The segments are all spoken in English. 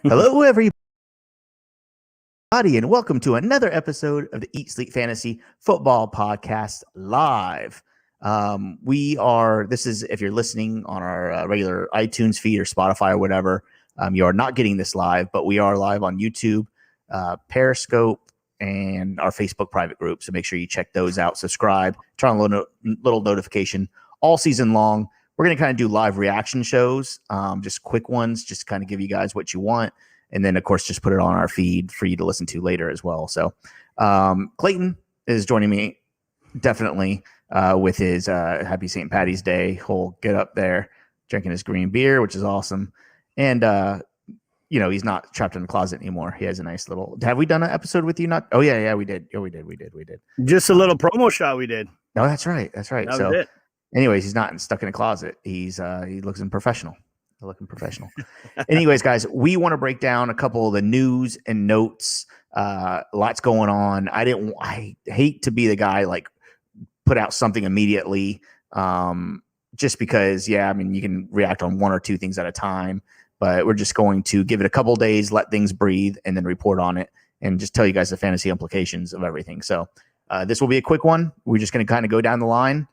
Hello, everybody, and welcome to another episode of the Eat Sleep Fantasy Football Podcast live. This is, if you're listening on our regular iTunes feed or Spotify or whatever, you are not getting this live, but we are live on YouTube, Periscope, and our Facebook private group. So make sure you check those out, subscribe, turn on a little notification all season long. We're going to kind of do live reaction shows, just quick ones, just to kind of give you guys what you want. And then, of course, just put it on our feed for you to listen to later as well. So Clayton is joining me definitely with his Happy St. Patty's Day whole get up there, drinking his green beer, which is awesome. And, he's not trapped in the closet anymore. He has a nice little – have we done an episode with you? Not? Oh, yeah, we did. Yeah, we did. Just a little promo shot we did. No, that's right. That was it. Anyways, he's not stuck in a closet. He looks professional. Looking professional. Anyways, guys, we want to break down a couple of the news and notes. Lots going on. I hate to be the guy like put out something immediately, just because, you can react on one or two things at a time. But we're just going to give it a couple of days, let things breathe, and then report on it, and just tell you guys the fantasy implications of everything. So this will be a quick one. We're just going to kind of go down the line.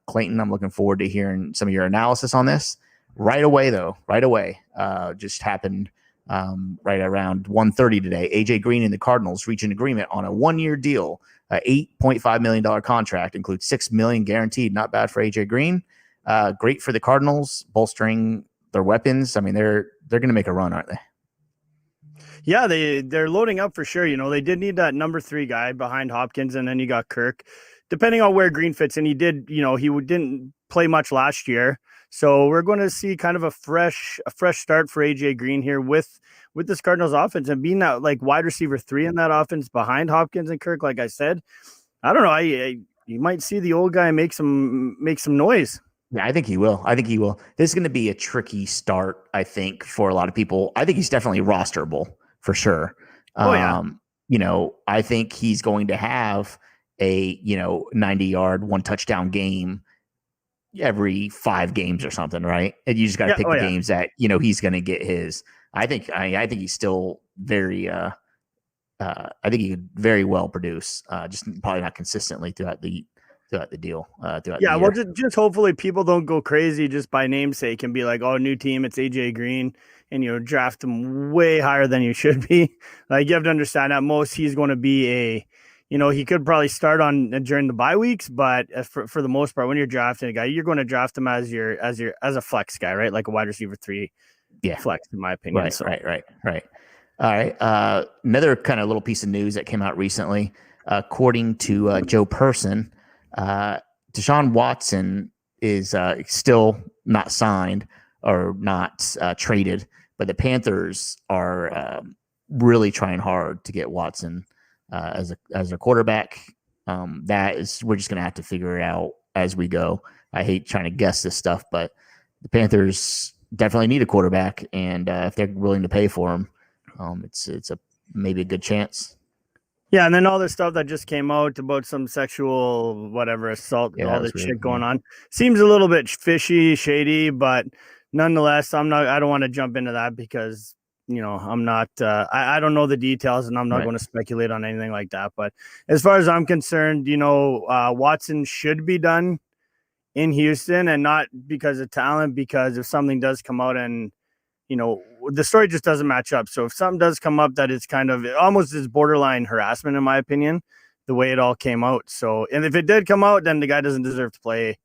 Clayton, I'm looking forward to hearing some of your analysis on this. Right away, just happened right around 1:30 today. AJ Green and the Cardinals reach an agreement on a 1-year deal, $8.5 million contract, includes $6 million guaranteed. Not bad for AJ Green. Great for the Cardinals, bolstering their weapons. I mean, they're going to make a run, aren't they? Yeah, they're loading up for sure. They did need that number 3 guy behind Hopkins, and then you got Kirk. Depending on where Green fits, and he didn't play much last year. So we're going to see kind of a fresh start for AJ Green here with this Cardinals offense, and being that like wide receiver 3 in that offense behind Hopkins and Kirk. Like I said, I don't know. You might see the old guy make some noise. Yeah, I think he will. This is going to be a tricky start, I think, for a lot of people. I think he's definitely rosterable for sure. Oh, yeah. I think he's going to have a 90-yard, 1 touchdown game every 5 games or something, right? And you just got to pick the games that he's going to get his. I think he's still very. I think he could very well produce, just probably not consistently throughout the deal. Well, just hopefully people don't go crazy just by namesake and be like, "Oh, new team, it's AJ Green," and draft him way higher than you should be. Like, you have to understand at most he's going to be he could probably start on during the bye weeks, but for the most part, when you're drafting a guy, you're going to draft him as a flex guy, right? Like a wide receiver 3, flex, in my opinion. Right. All right. Another kind of little piece of news that came out recently, according to Joe Person, Deshaun Watson is still not signed or not traded, but the Panthers are really trying hard to get Watson as a quarterback. We're just going to have to figure it out as we go. I hate trying to guess this stuff, but the Panthers definitely need a quarterback, and if they're willing to pay for him, it's maybe a good chance. Yeah, and then all this stuff that just came out about some sexual assault, all this shit going on, seems a little bit fishy, shady, but nonetheless, I don't want to jump into that because I'm not, I don't know the details, and I'm not going to speculate on anything like that. But as far as I'm concerned, Watson should be done in Houston, and not because of talent, because if something does come out and, the story just doesn't match up. So if something does come up that is kind of almost is borderline harassment, in my opinion, the way it all came out. So, and if it did come out, then the guy doesn't deserve to play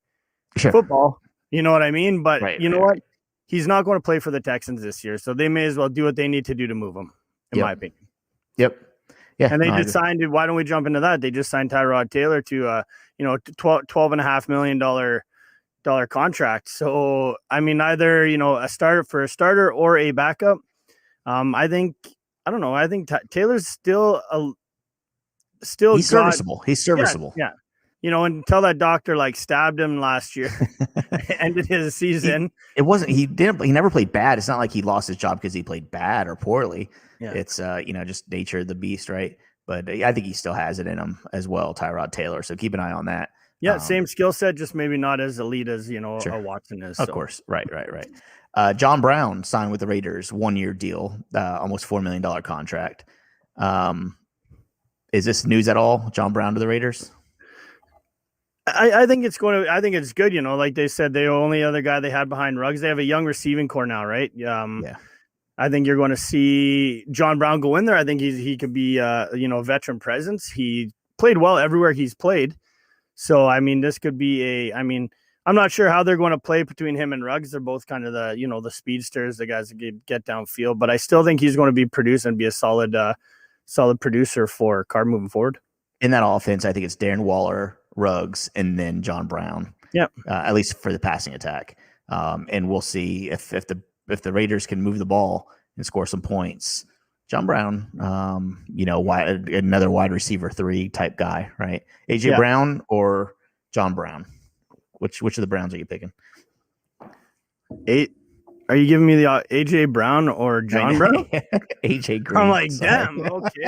football. You know what I mean? But what? He's not going to play for the Texans this year, so they may as well do what they need to do to move him, in my opinion. Yep. Yeah. And they just signed. Why don't we jump into that? They just signed Tyrod Taylor to $12.5 million contract. So either a starter or a backup. I think Taylor's still he's serviceable. He's serviceable. Yeah. Until that doctor stabbed him last year, ended his season. He never played bad. It's not like he lost his job because he played bad or poorly. Yeah. It's just nature of the beast, right? But I think he still has it in him as well, Tyrod Taylor. So keep an eye on that. Yeah, same skill set, just maybe not as elite as, sure. A Watson is. Of course. Right. John Brown signed with the Raiders, 1-year deal, almost $4 million contract. Is this news at all? John Brown to the Raiders? I think it's good. Like they said, the only other guy they had behind Ruggs, they have a young receiving core now, right? Yeah. I think you're going to see John Brown go in there. I think he could be a veteran presence. He played well everywhere he's played. So, I mean, this could be I'm not sure how they're going to play between him and Ruggs. They're both kind of the speedsters, the guys that get downfield. But I still think he's going to be produced and be a solid producer for Carr moving forward. In that offense, I think it's Darren Waller, Ruggs, and then John Brown. Yeah, at least for the passing attack. And we'll see if the Raiders can move the ball and score some points. John Brown, another wide receiver 3 type guy, right? AJ Brown or John Brown? Which of the Browns are you picking? Are you giving me the AJ Brown or John Brown? AJ Green. I'm like, damn. Okay,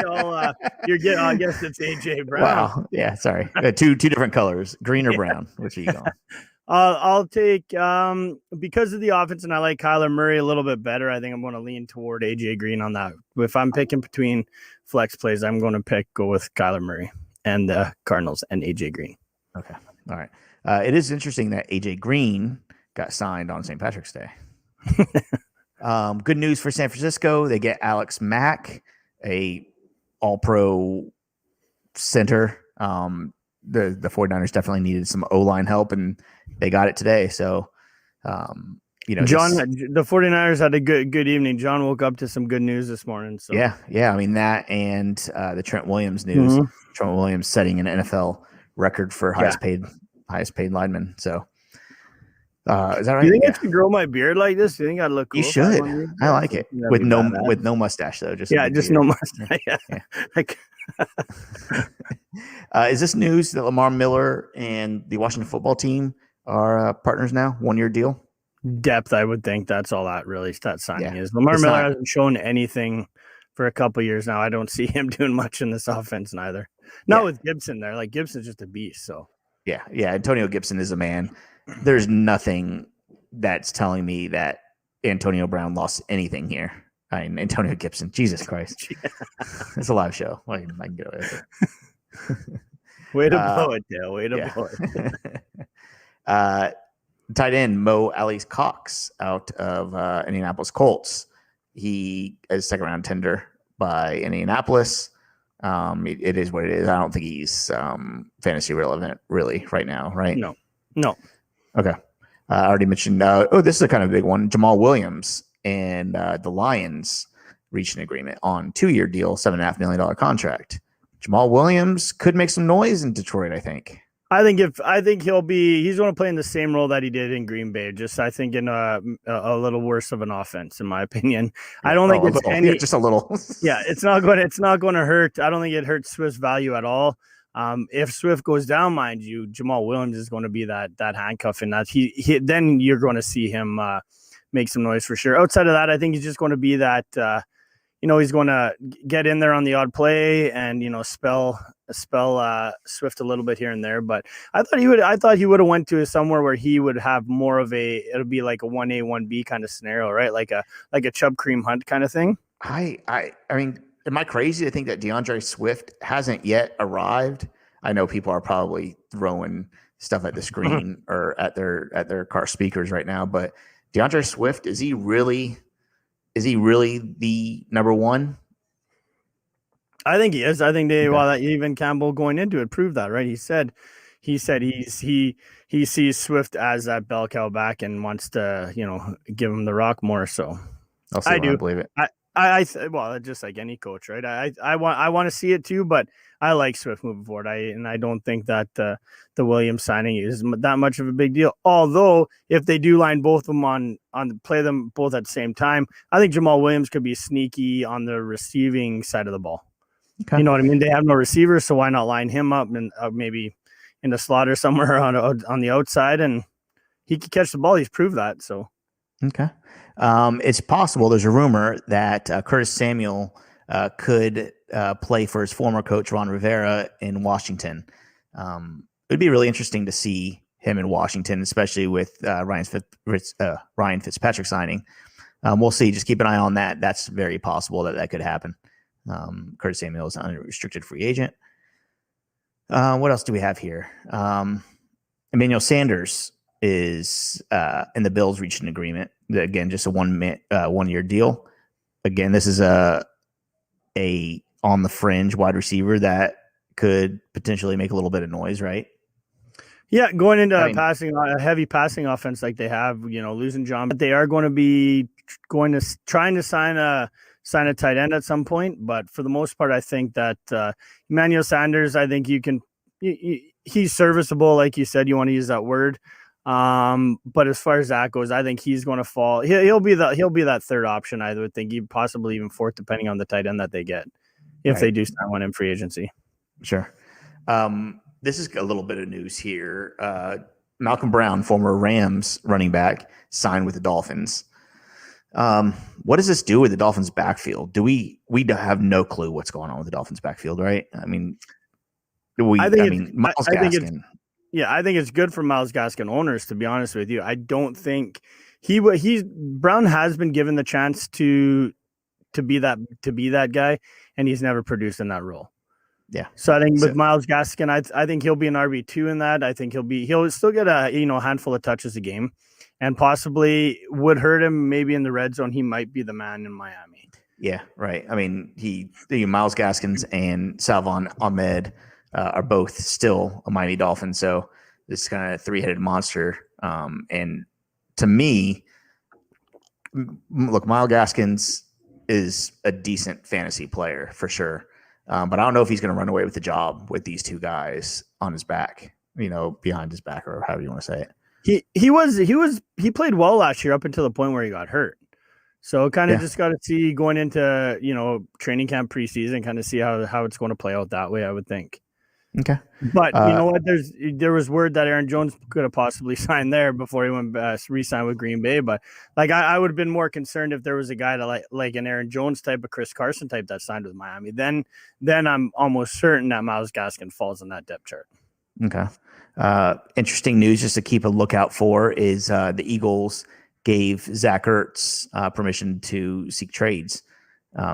I guess it's AJ Brown. Wow. Yeah. Sorry. Two different colors, green or brown. Which are you going? I'll take because of the offense, and I like Kyler Murray a little bit better. I think I'm going to lean toward AJ Green on that. If I'm picking between flex plays, I'm going to go with Kyler Murray and the Cardinals and AJ Green. Okay. All right. It is interesting that AJ Green got signed on St. Patrick's Day. Good news for San Francisco. They get Alex Mack, a all-pro center. The 49ers definitely needed some O-line help, and they got it today. So, John, the 49ers had a good evening. John woke up to some good news this morning. So yeah. I mean, that and the Trent Williams news. Mm-hmm. Trent Williams setting an NFL record for highest paid lineman. So, is that right? Do you think I should grow my beard like this? Do you think I'd look cool? You should. I like it. With no mustache though. Just no mustache. Is this news that Lamar Miller and the Washington football team are partners now? 1-year deal. Depth, I would think that's all that signing is. Lamar Miller hasn't shown anything for a couple of years now. I don't see him doing much in this offense neither. Not with Gibson there. Like Gibson's just a beast. So yeah. Antonio Gibson is a man. There's nothing that's telling me that Antonio Brown lost anything here. I mean, Antonio Gibson, Jesus Christ. It's a live show. I can get away with it. Way to blow it, Dale. Way to blow it. Tight end Mo Alice Cox out of Indianapolis Colts. He is second-round tender by Indianapolis. It is what it is. I don't think he's fantasy relevant really right now, right? No. Okay. I already mentioned, this is a kind of big one. Jamal Williams and the Lions reached an agreement on 2-year deal, $7.5 million contract. Jamal Williams could make some noise in Detroit, I think. I think he's going to play in the same role that he did in Green Bay. Just I think in a little worse of an offense, in my opinion. I don't think it's just a little. It's not going to hurt. I don't think it hurts Swift's value at all. If Swift goes down, mind you, Jamal Williams is going to be that handcuff, and that he then you're going to see him make some noise for sure. Outside of that, I think he's just going to be that he's going to get in there on the odd play and spell Swift a little bit here and there. But I thought he would have went to somewhere where he would have more of it'll be like a 1A 1B kind of scenario, right? Like a Chubb Kareem Hunt kind of thing. I mean. Am I crazy to think that DeAndre Swift hasn't yet arrived? I know people are probably throwing stuff at the screen or at their car speakers right now, but DeAndre Swift, is he really the number one? I think he is. I think even Campbell going into it proved that, right? He said he sees Swift as that bell cow back and wants to, give him the rock more. So I do believe it. Well, just like any coach, right? I want to see it too, but I like Swift moving forward. I don't think that the Williams signing is that much of a big deal. Although if they do line both of them on play them both at the same time, I think Jamal Williams could be sneaky on the receiving side of the ball. Okay. You know what I mean? They have no receivers, so why not line him up and maybe in the slot or somewhere on the outside, and he could catch the ball. He's proved that. So okay. It's possible. There's a rumor that Curtis Samuel could play for his former coach Ron Rivera in Washington. It'd be really interesting to see him in Washington, especially with Ryan Fitzpatrick signing. We'll see. Just keep an eye on that. That's very possible that could happen. Curtis Samuel is an unrestricted free agent. What else do we have here? Emmanuel Sanders is and the Bills reached an agreement. Again, just a 1 year deal. Again, this is a on the fringe wide receiver that could potentially make a little bit of noise, right? Yeah, going into a heavy passing offense like they have, losing John, but they are going to be trying to sign a tight end at some point. But for the most part, I think that Emmanuel Sanders, I think he's serviceable, like you said. You want to use that word. But as far as that goes, I think he's going to fall. He'll be that third option. I would think, possibly even fourth, depending on the tight end that they get, if they do sign one in free agency. Sure. This is a little bit of news here. Malcolm Brown, former Rams running back, signed with the Dolphins. What does this do with the Dolphins backfield? We have no clue what's going on with the Dolphins backfield, right? I mean, Miles Gaskin. I think it's good for Miles Gaskin owners, to be honest with you. I don't think Brown has been given the chance to be that guy, and he's never produced in that role. Yeah. So I think with Miles Gaskin, I think he'll be an RB2 in that. I think he'll still get a handful of touches a game, and possibly would hurt him maybe in the red zone. He might be the man in Miami. Yeah, right. I mean, Miles Gaskins and Salvon Ahmed are both still a Miami Dolphin. So this kind of three-headed monster. And to me, look, Miles Gaskins is a decent fantasy player for sure. But I don't know if he's going to run away with the job with these two guys on his back, behind his back, or however you want to say it. He played well last year up until the point where he got hurt. So kind of just got to see going into, training camp preseason, kind of see how it's going to play out that way, I would think. Okay. But you know what? There was word that Aaron Jones could have possibly signed there before he went re-signed with Green Bay. But I would have been more concerned if there was a guy to like an Aaron Jones type, a Chris Carson type that signed with Miami. Then I'm almost certain that Miles Gaskin falls on that depth chart. Okay. Interesting news just to keep a lookout for is the Eagles gave Zach Ertz permission to seek trades.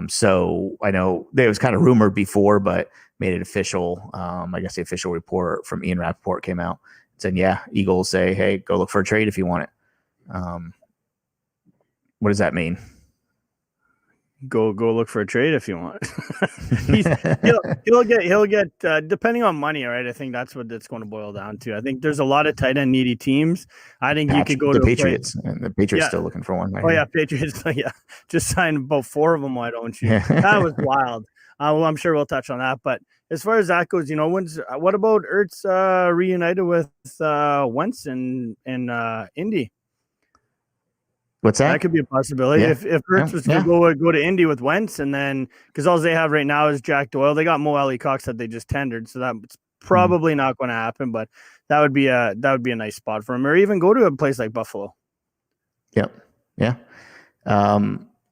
So I know there was kind of rumored before, but made it official. I guess the official report from Ian Rappaport came out saying, Eagles say, hey, go look for a trade if you want it. What does that mean? Go look for a trade if you want. he'll get depending on money, right? I think that's what it's going to boil down to. I think there's a lot of tight end needy teams. I think you could go to the Patriots, and the Patriots still looking for one. Patriots, just signed about 4 of them. Why don't you? That was wild. Well, I'm sure we'll touch on that. But as far as that goes, what about Ertz reunited with Wentz in Indy? What's that? That could be a possibility. Yeah. If Ertz was to go to Indy with Wentz, and then because all they have right now is Jack Doyle, they got Mo Alley Cox that they just tendered, so that's probably not going to happen. But that would be a nice spot for him, or even go to a place like Buffalo. Yep. Yeah.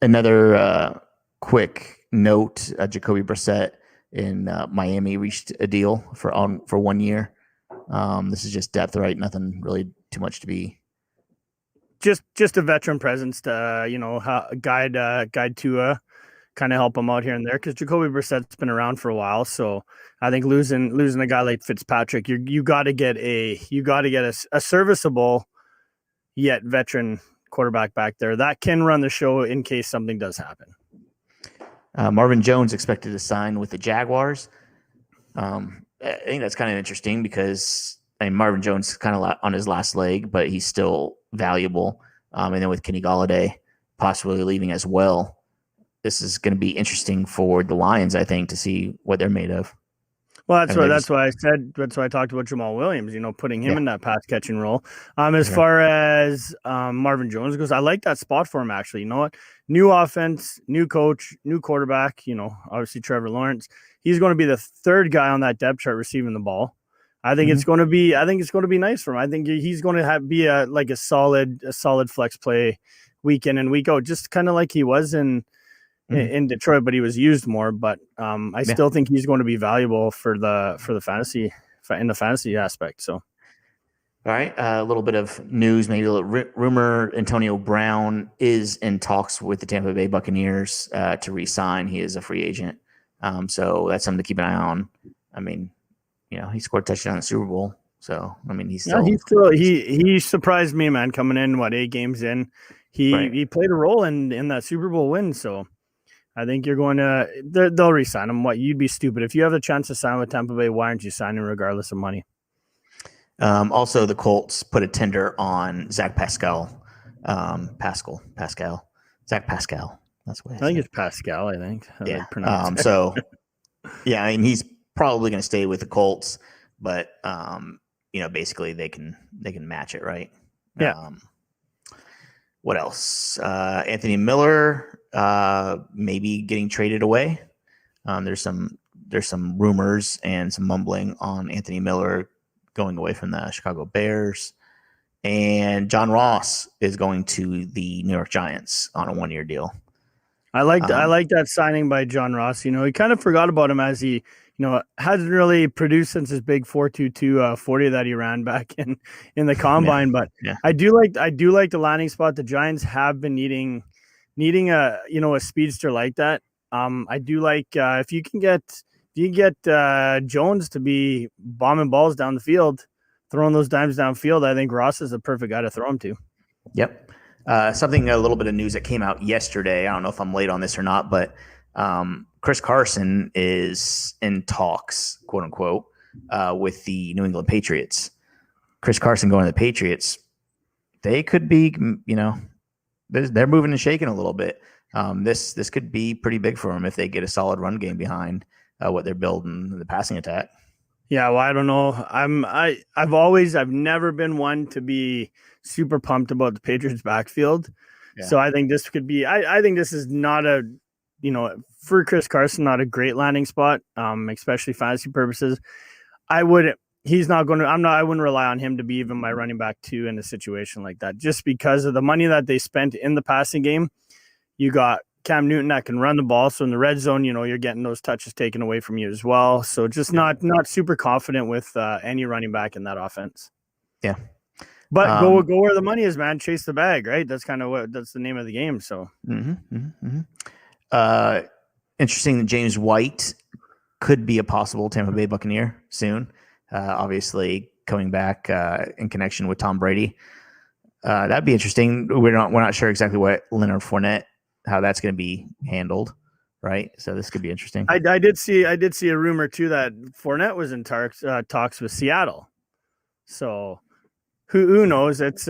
Another quick note: Jacoby Brissett in Miami reached a deal for 1 year. This is just depth, right? Nothing really too much to be. Just a veteran presence to guide Tua, kind of help him out here and there, because Jacoby Brissett's been around for a while. So I think losing a guy like Fitzpatrick, you got to get a serviceable yet veteran quarterback back there that can run the show in case something does happen. Marvin Jones expected to sign with the Jaguars. I think that's kind of interesting because Marvin Jones is kind of on his last leg, but he's still valuable. And then with Kenny Golladay possibly leaving as well, this is going to be interesting for the Lions, I think, to see what they're made of. Well, that's why I talked about Jamal Williams, putting him in that pass catching role. As far as Marvin Jones goes, I like that spot for him, actually. You know what? New offense, new coach, new quarterback, obviously Trevor Lawrence. He's going to be the third guy on that depth chart receiving the ball. I think it's going to be nice for him. I think he's going to be a solid flex play week in and week out, just kind of like he was in Detroit, but he was used more. But I still think he's going to be valuable for the fantasy aspect. So All right, a little bit of news, maybe a little rumor. Antonio Brown is in talks with the Tampa Bay Buccaneers to re-sign. He is a free agent, so that's something to keep an eye on. I mean, he scored a touchdown in the Super Bowl, so I mean, he surprised me, man. Coming in 8 games in, he played a role in that Super Bowl win. So I think you're going to they'll re-sign him. You'd be stupid if you have the chance to sign with Tampa Bay. Why aren't you signing regardless of money? Also, the Colts put a tender on Zach Pascal. Zach Pascal. That's what I think it's Pascal. I think. So, yeah, I mean, he's probably going to stay with the Colts, but basically they can match it, right? Yeah. What else? Anthony Miller maybe getting traded away. There's some rumors and some mumbling on Anthony Miller going away from the Chicago Bears, and John Ross is going to the New York Giants on a 1-year deal. I like that signing by John Ross. He kind of forgot about him as he, hasn't really produced since his big 4.22 40 that he ran back in the combine. But I do like the landing spot. The Giants have been needing a speedster like that. I do like if you can get Jones to be bombing balls down the field, throwing those dimes downfield, I think Ross is the perfect guy to throw them to. Yep. A little bit of news that came out yesterday. I don't know if I'm late on this or not, but Chris Carson is in talks, quote unquote, with the New England Patriots. Chris Carson going to the Patriots, they could be, they're moving and shaking a little bit. This could be pretty big for them if they get a solid run game behind what they're building, the passing attack. Yeah, well, I don't know. I've never been one to be super pumped about the Patriots backfield. Yeah. So I think this could be, I think this is not for Chris Carson, not a great landing spot, especially fantasy purposes. I wouldn't rely on him to be even my running back 2 in a situation like that, just because of the money that they spent in the passing game. You got Cam Newton that can run the ball. So in the red zone, you're getting those touches taken away from you as well. So just not super confident with any running back in that offense. Yeah. But go where the money is, man. Chase the bag, right? That's kind of that's the name of the game. So interesting that James White could be a possible Tampa Bay Buccaneer soon. Obviously coming back in connection with Tom Brady. That'd be interesting. We're not sure exactly what Leonard Fournette, how that's going to be handled, right? So this could be interesting. I did see a rumor too that Fournette was in talks with Seattle. So who knows? It's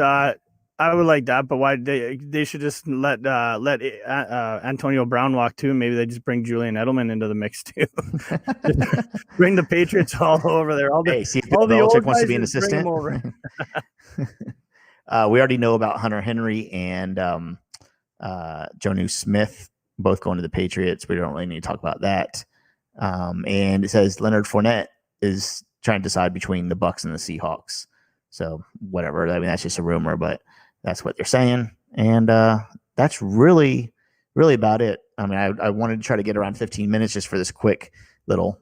I would like that, but why they should just let Antonio Brown walk too. Maybe they just bring Julian Edelman into the mix too. Bring the Patriots all over there. See if Bill Belichick wants to be an assistant. We already know about Hunter Henry and Jonnu Smith both going to the Patriots. We don't really need to talk about that. And it says Leonard Fournette is trying to decide between the Bucs and the Seahawks. So whatever. I mean, that's just a rumor, but that's what they're saying. And that's really, really about it. I mean, I wanted to try to get around 15 minutes just for this quick little,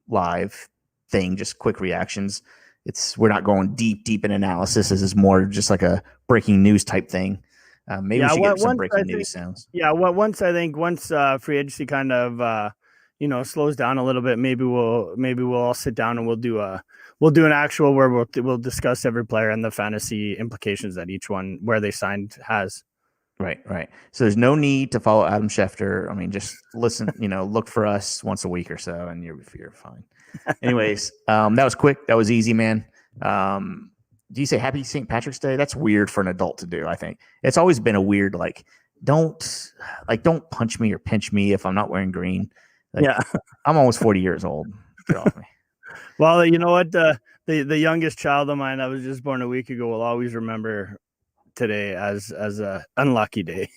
live thing, just quick reactions. We're not going deep in analysis. This is more just like a breaking news type thing. Maybe we should get some breaking news sounds. Yeah, once free agency kind of slows down a little bit, maybe we'll all sit down and we'll do an actual where we'll discuss every player and the fantasy implications that each one where they signed has. Right. So there's no need to follow Adam Schefter. I mean, just listen, look for us once a week or so, and you're fine. Anyways, that was quick. That was easy, man. Do you say Happy St. Patrick's Day? That's weird for an adult to do. I think it's always been a weird don't punch me or pinch me if I'm not wearing green. Yeah, I'm almost 40 years old. Get off me. Well, you know what? The youngest child of mine that was just born a week ago will always remember today as a unlucky day.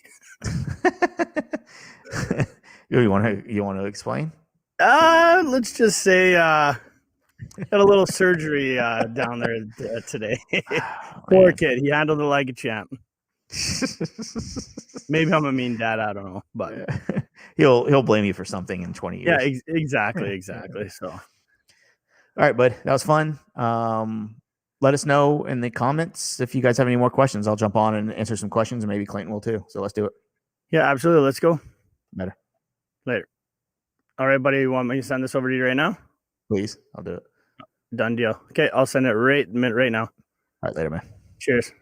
You want to explain? Let's just say had a little surgery down there today. Poor kid. He handled it like a champ. Maybe I'm a mean dad. I don't know, but he'll blame you for something in 20 years. Yeah, exactly. So, all right, bud, that was fun. let us know in the comments if you guys have any more questions. I'll jump on and answer some questions, and maybe Clayton will too. So let's do it. Yeah, absolutely. Let's go. Better. Later. All right, buddy. You want me to send this over to you right now? Please. I'll do it. Done deal. Okay, I'll send it right now. All right, later, man. Cheers.